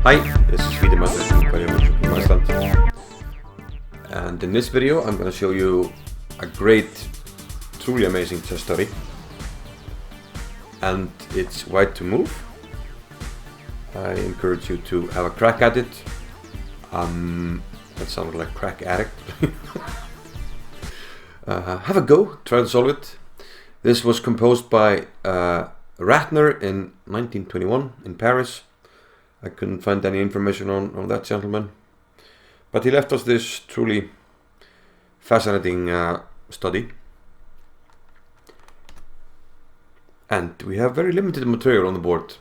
Hi, this is E.Ratner from Iceland, and in this video I'm going to show you a great, truly amazing chess study, and it's white to move. I encourage you to have a crack at it. That sounded like crack addict. Have a go, try to solve it. This was composed by E.Ratner in 1921 in Paris. I couldn't find any information on that gentleman, but he left us this truly fascinating study. And we have very limited material on the board.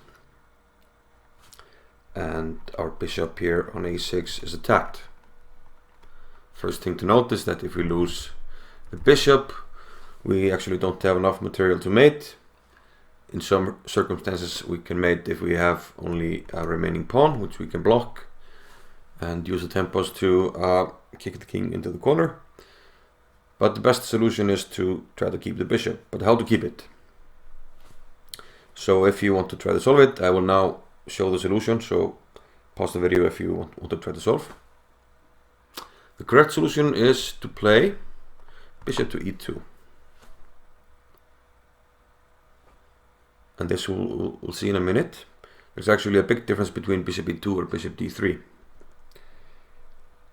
And our bishop here on a6 is attacked. First thing to note is that if we lose the bishop, we actually don't have enough material to mate. In some circumstances we can mate if we have only a remaining pawn, which we can block and use the tempos to kick the king into the corner. But the best solution is to try to keep the bishop. But how to keep it? So if you want to try to solve it, I will now show the solution. So pause the video if you want to try to solve. The correct solution is to play bishop to e2. And this we'll see in a minute. There's actually a big difference between bishop e2 or bishop d3.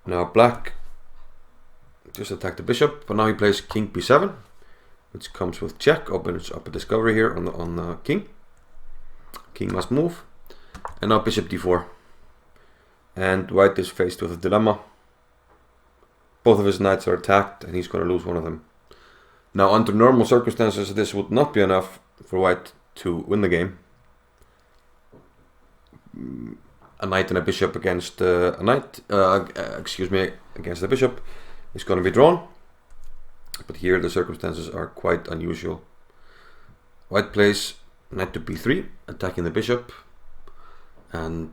Now black just attacked the bishop, but now he plays king b7, which comes with check, opens up a discovery here on the king. King must move. And now bishop d4. And white is faced with a dilemma. Both of his knights are attacked and he's going to lose one of them. Now under normal circumstances this would not be enough for white to win the game. A knight and a bishop against against the bishop is going to be drawn. But here the circumstances are quite unusual. White plays knight to b3, attacking the bishop. And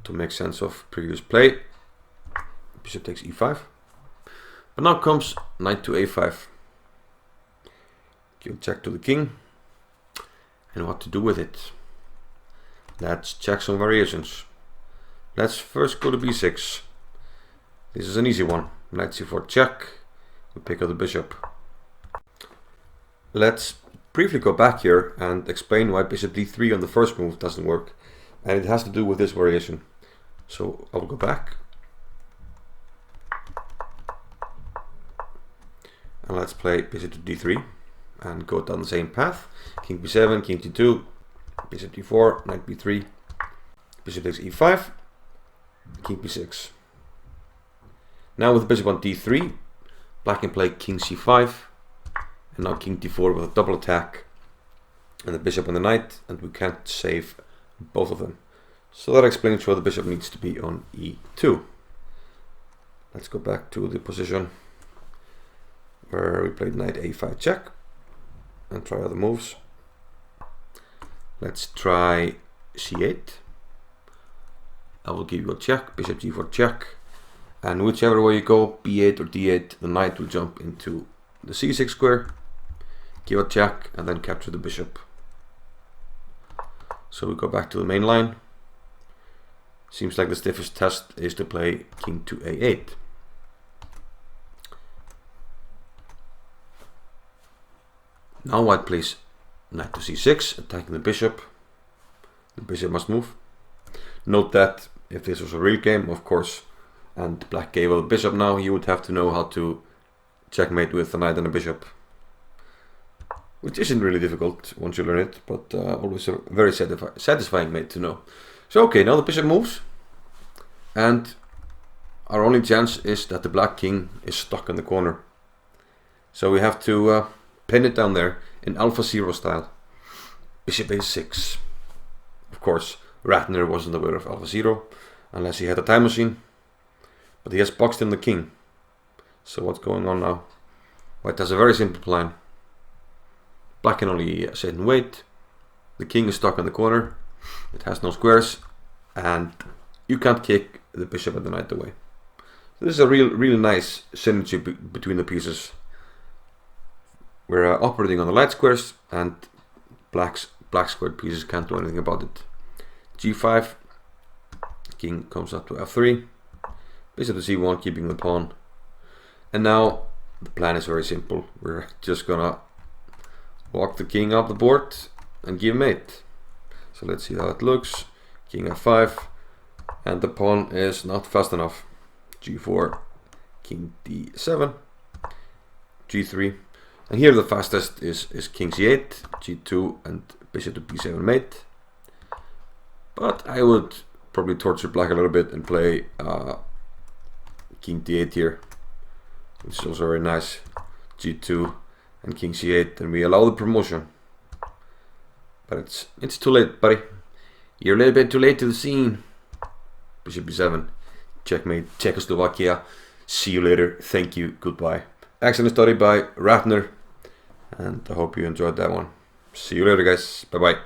to make sense of previous play, bishop takes e5. But now comes knight to a5. Give check to the king. And what to do with it? Let's check some variations. Let's first go to b6. This is an easy one. Knight c4 check. We pick up the bishop. Let's briefly go back here and explain why bishop d3 on the first move doesn't work. And it has to do with this variation. So I will go back. And let's play bishop to d3 and go down the same path. King b7, king d2, bishop d4, knight b3, bishop takes e5, king b6. Now with bishop on d3, black can play king c5, and now king d4 with a double attack, and the bishop and the knight, and we can't save both of them. So that explains why the bishop needs to be on e2. Let's go back to the position where we played knight a5 check and try other moves. Let's try c8. I will give you a check, bishop g4 check, and whichever way you go, b8 or d8, the knight will jump into the c6 square, give a check, and then capture the bishop. So we go back to the main line. Seems like the stiffest test is to play king to a8. Now white plays knight to c6, attacking the bishop. The bishop must move. Note that if this was a real game, of course, and black gave up the bishop now, you would have to know how to checkmate with a knight and a bishop. Which isn't really difficult once you learn it, but always a very satisfying mate to know. So okay, now the bishop moves. And our only chance is that the black king is stuck in the corner. So we have to pin it down there in Alpha Zero style. Bishop a6. Of course, E.Ratner wasn't aware of Alpha Zero, unless he had a time machine. But he has boxed in the king. So what's going on now? White has a very simple plan. Black can only sit and wait. The king is stuck in the corner. It has no squares. And you can't kick the bishop and the knight away. So this is a really nice synergy between the pieces. We're operating on the light squares, and black squared pieces can't do anything about it. G5, king comes up to f3, bishop to c1, keeping the pawn. And now the plan is very simple. We're just gonna walk the king up the board and give mate. So let's see how it looks. King f5, and the pawn is not fast enough. g4, king d7, g3, and here the fastest is king c8, g2, and bishop to b7 mate. But I would probably torture black a little bit and play king d8 here, which is also very nice. g2 and king c8, and we allow the promotion. But it's too late, buddy. You're a little bit too late to the scene. Bishop b7, checkmate, Czechoslovakia. See you later. Thank you. Goodbye. Excellent study by E.Ratner, and I hope you enjoyed that one. See you later, guys. Bye bye.